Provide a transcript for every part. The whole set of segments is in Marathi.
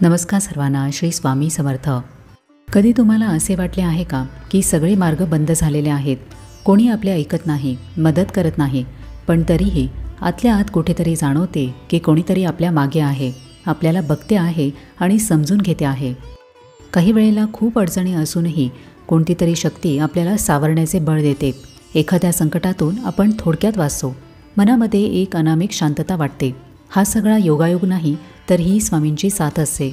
नमस्कार सर्वांना, श्री स्वामी समर्थ. कधी तुम्हाला असे वाटले आहे का की सगळे मार्ग बंद झालेले आहेत, कोणी आपले ऐकत नाही, मदत करत नाही, पण तरीही आतल्या आत कुठेतरी जाणवते की कोणीतरी आपल्या मागे आहे, आपल्याला बघते आहे आणि समजून घेते आहे. काही वेळेला खूप अडचणी असूनही कोणती तरी शक्ती आपल्याला सावरण्याचे बळ देते. एखाद्या संकटातून आपण थोडक्यात वाचतो, मनामध्ये एक अनामिक शांतता वाटते. हा सगळा योगायोग नाही, तर ही स्वामींची साथ असते.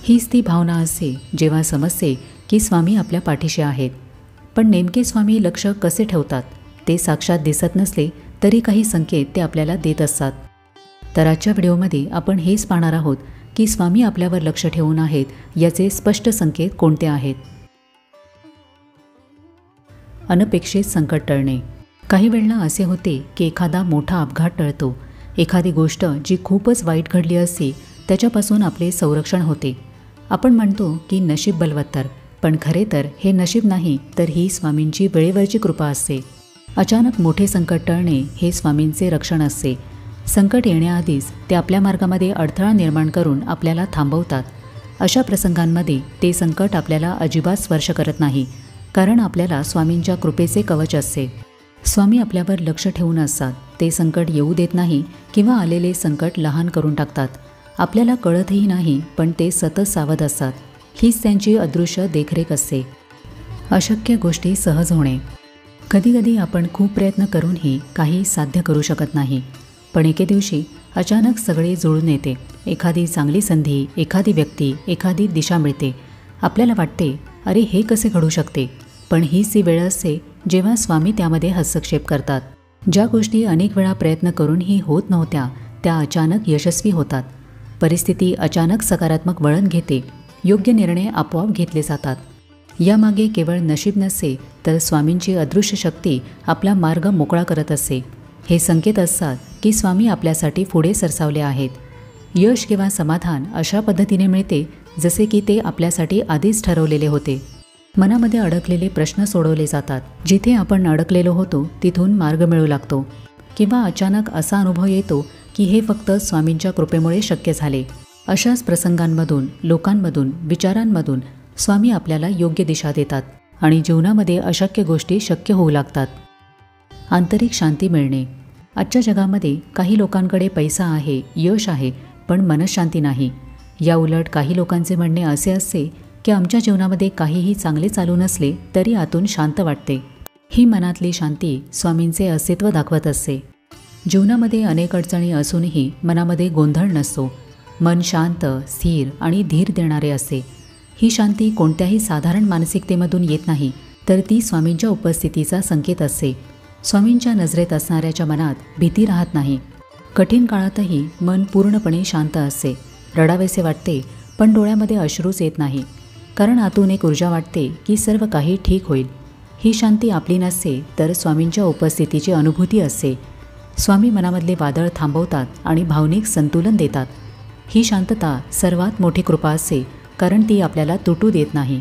हीच ती भावना असते जेव्हा समजते की स्वामी आपल्या पाठीशी आहेत. पण नेमके स्वामी लक्ष कसे ठेवतात ते साक्षात दिसत नसले तरी काही संकेत ते आपल्याला देत असतात. तर आजच्या व्हिडिओमध्ये आपण हेच पाहणार आहोत की स्वामी आपल्यावर लक्ष ठेवून आहेत याचे स्पष्ट संकेत कोणते आहेत. अनपेक्षित संकट टळणे. काही वेळेला असे होते की एखादा मोठा अपघात टळतो, एखादी गोष्ट जी खूपच वाईट घडली असते त्याच्यापासून आपले संरक्षण होते. आपण म्हणतो की नशीब बलवत्तर, पण खरे तर हे नशीब नाही, तर ही स्वामींची वेळेवरची कृपा असते. अचानक मोठे संकट टळणे हे स्वामींचे रक्षण असते. संकट येण्याआधीच ते आपल्या मार्गामध्ये अडथळा निर्माण करून आपल्याला थांबवतात. अशा प्रसंगांमध्ये ते संकट आपल्याला अजिबात स्पर्श करत नाही, कारण आपल्याला स्वामींच्या कृपेचे कवच असते. स्वामी आपल्यावर लक्ष ठेवून असतात. ते संकट येऊ देत नाही किंवा आलेले संकट लहान करून टाकतात. आपल्याला कळतही नाही, पण ते सतत सावध असतात. हीच त्यांची अदृश्य देखरेख असते. अशक्य गोष्टी सहज होणे. कधीकधी आपण खूप प्रयत्न करूनही काही साध्य करू शकत नाही, पण एके दिवशी अचानक सगळे जुळून येते. एखादी चांगली संधी, एखादी व्यक्ती, एखादी दिशा मिळते. आपल्याला वाटते, अरे हे कसे घडू शकते, पण हीच ती वेळ असते जेव्हा स्वामी त्यामध्ये हस्तक्षेप करतात. ज्या गोष्टी अनेक वेळा प्रयत्न करूनही होत नव्हत्या त्या अचानक यशस्वी होतात. परिस्थिती अचानक सकारात्मक वळण घेते. योग्य निर्णय आपोआप घेतले जातात. यामागे केवळ नशीब नसते, तर स्वामींची अदृश्य शक्ती आपला मार्ग मोकळा करत असते. हे संकेत असतात की स्वामी आपल्यासाठी पुढे सरसावले आहेत. यश किंवा समाधान अशा पद्धतीने मिळते जसे की ते आपल्यासाठी आधीच ठरवलेले होते. मनामध्ये अडकलेले प्रश्न सोडवले जातात. जिथे आपण अडकलेलो होतो तिथून मार्ग मिळू लागतो. किंवा अचानक असा अनुभव येतो की हे फक्त स्वामींच्या कृपेमुळे शक्य झाले. अशाच प्रसंगांमधून, लोकांमधून, विचारांमधून स्वामी आपल्याला योग्य दिशा देतात आणि जीवनामध्ये अशक्य गोष्टी शक्य होऊ लागतात. आंतरिक शांती मिळणे. आजच्या जगामध्ये काही लोकांकडे पैसा आहे, यश आहे, पण मनःशांती नाही. या उलट काही लोकांचे म्हणणे असे असते की आमच्या जीवनामध्ये काहीही चांगले चालू नसले तरी आतून शांत वाटते. ही मनातली शांती स्वामींचे अस्तित्व दाखवत असते. जीवनामध्ये अनेक अडचणी असूनही मनामध्ये गोंधळ नसतो. मन शांत, स्थिर आणि धीर देणारे असते. ही शांती कोणत्याही साधारण मानसिकतेमधून येत नाही, तर ती स्वामींच्या उपस्थितीचा संकेत असते. स्वामींच्या नजरेत असणाऱ्याच्या मनात भीती राहत नाही. कठीण काळातही मन पूर्णपणे शांत असते. रडावेसे वाटते, पण डोळ्यामध्ये अश्रूच येत नाही, कारण आतून एक ऊर्जा वाटते की सर्व काही ठीक होईल. ही शांती आपली नसते, तर स्वामींच्या उपस्थितीची अनुभूती असते. स्वामी मनामधले वादळ थांबवतात आणि भावनिक संतुलन देतात. ही शांतता सर्वात मोठी कृपा असते, कारण ती आपल्याला तुटू देत नाही.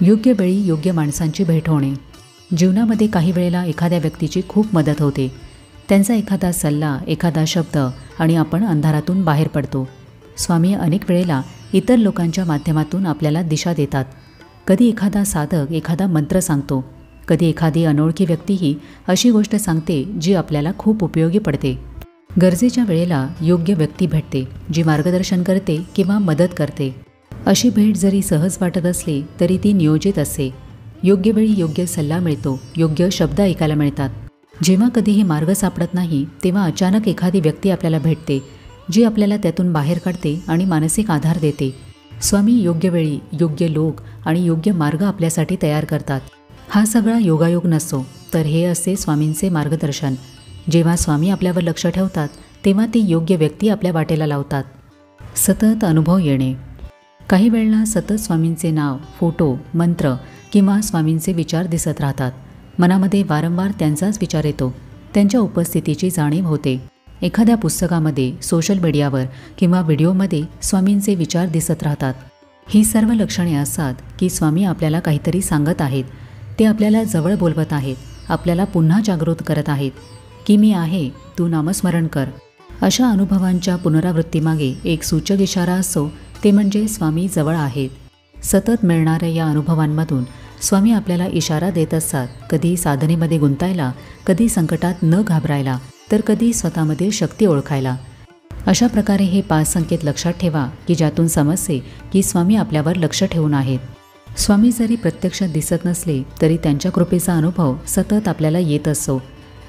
योग्य वेळी योग्य माणसांची भेट होणे. जीवनामध्ये काही वेळेला एखाद्या व्यक्तीची खूप मदत होते. त्यांचा एखादा सल्ला, एखादा शब्द आणि आपण अंधारातून बाहेर पडतो. स्वामी अनेक वेळेला इतर लोकांच्या माध्यमातून आपल्याला दिशा देतात. कधी एखादा साधक एखादा मंत्र सांगतो, कधी एखादी अनोळखी व्यक्तीही अशी गोष्ट सांगते जी आपल्याला खूप उपयोगी पडते. गरजेच्या वेळेला योग्य व्यक्ती भेटते, जी मार्गदर्शन करते किंवा मदत करते. अशी भेट जरी सहज वाटत असली तरी ती नियोजित असते. योग्य वेळी योग्य सल्ला मिळतो, योग्य शब्द ऐकायला मिळतात. जेव्हा कधीही मार्ग सापडत नाही तेव्हा अचानक एखादी व्यक्ती आपल्याला भेटते, जी आपल्याला त्यातून बाहेर काढते आणि मानसिक आधार देते. स्वामी योग्य वेळी योग्य लोक आणि योग्य मार्ग आपल्यासाठी तयार करतात. हा सगळा योगायोग नसतो, तर हे असते स्वामींचे मार्गदर्शन. जेव्हा स्वामी आपल्यावर लक्ष ठेवतात तेव्हा ती योग्य व्यक्ती आपल्या वाटेला लावतात. सतत अनुभव येणे. काही वेळेला सतत स्वामींचे नाव, फोटो, मंत्र किंवा स्वामींचे विचार दिसत राहतात. मनामध्ये वारंवार त्यांचाच विचार येतो. त्यांच्या उपस्थितीची जाणीव होते. एखाद्या पुस्तकामध्ये, सोशल मीडियावर किंवा व्हिडिओमध्ये स्वामींचे विचार दिसत राहतात. ही सर्व लक्षणे असतात की स्वामी आपल्याला काहीतरी सांगत आहेत. ते आपल्याला जवळ बोलवत आहेत, आपल्याला पुन्हा जागृत करत आहेत की मी आहे, तू नामस्मरण कर. अशा अनुभवांच्या पुनरावृत्तीमागे एक सूचक इशारा असतो ते म्हणजे स्वामी जवळ आहेत. सतत मिळणाऱ्या या अनुभवांमधून स्वामी आपल्याला इशारा देत असतात, कधी साधनेमध्ये गुंतायला, कधी संकटात न घाबरायला, तर कधी स्वतःमधील शक्ती ओळखायला. अशा प्रकारे हे 5 संकेत लक्षात ठेवा की ज्यातून समजते की स्वामी आपल्यावर लक्ष ठेवून आहेत. स्वामी जरी प्रत्यक्ष दिसत नसले तरी त्यांच्या कृपेचा अनुभव सतत आपल्याला येत असतो.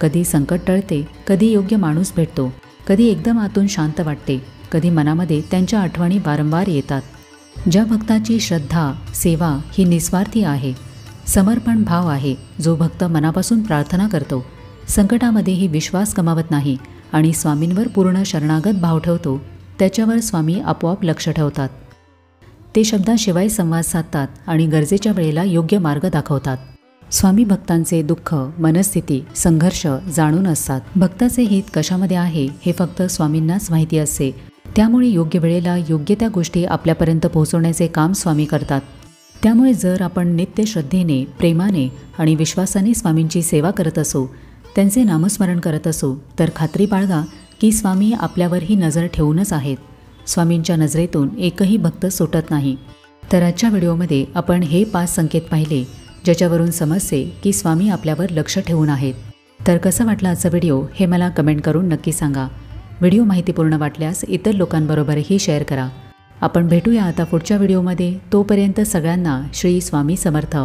कधी संकट टळते, कधी योग्य माणूस भेटतो, कधी एकदम आतून शांत वाटते, कधी मनामध्ये त्यांच्या आठवणी वारंवार येतात. ज्या भक्ताची श्रद्धा, सेवा ही निस्वार्थी आहे, समर्पण भाव आहे, जो भक्त मनापासून प्रार्थना करतो, संकटामध्येही विश्वास गमावत नाही आणि स्वामींवर पूर्ण शरणागत भाव ठेवतो, त्याच्यावर स्वामी आपोआप लक्ष ठेवतात. ते शब्दाशिवाय संवाद साधतात आणि गरजेच्या वेळेला योग्य मार्ग दाखवतात. स्वामी भक्तांचे दुःख, मनस्थिती, संघर्ष जाणून असतात. भक्ताचे हित कशामध्ये आहे हे फक्त स्वामींनाच माहिती असते. त्यामुळे योग्य वेळेला योग्य त्या गोष्टी आपल्यापर्यंत पोहोचवण्याचे काम स्वामी करतात. त्यामुळे जर आपण नित्य श्रद्धेने, प्रेमाने आणि विश्वासाने स्वामींची सेवा करत असू, त्यांचे नामस्मरण करत असू, तर खात्री बाळगा की स्वामी आपल्यावरही नजर ठेवूनच आहेत. स्वामींच्या नजरेतून एकही भक्त सुटत नाही. तर आजच्या व्हिडिओमध्ये आपण हे 5 संकेत पाहिले ज्याच्यावरून समजते की स्वामी आपल्यावर लक्ष ठेवून आहेत. तर कसं वाटलं आजचा व्हिडिओ हे मला कमेंट करून नक्की सांगा. व्हिडिओ माहितीपूर्ण वाटल्यास इतर लोकांबरोबरही शेअर करा. आपण भेटूया आता पुढच्या व्हिडिओमध्ये. तोपर्यंत सगळ्यांना श्री स्वामी समर्थ.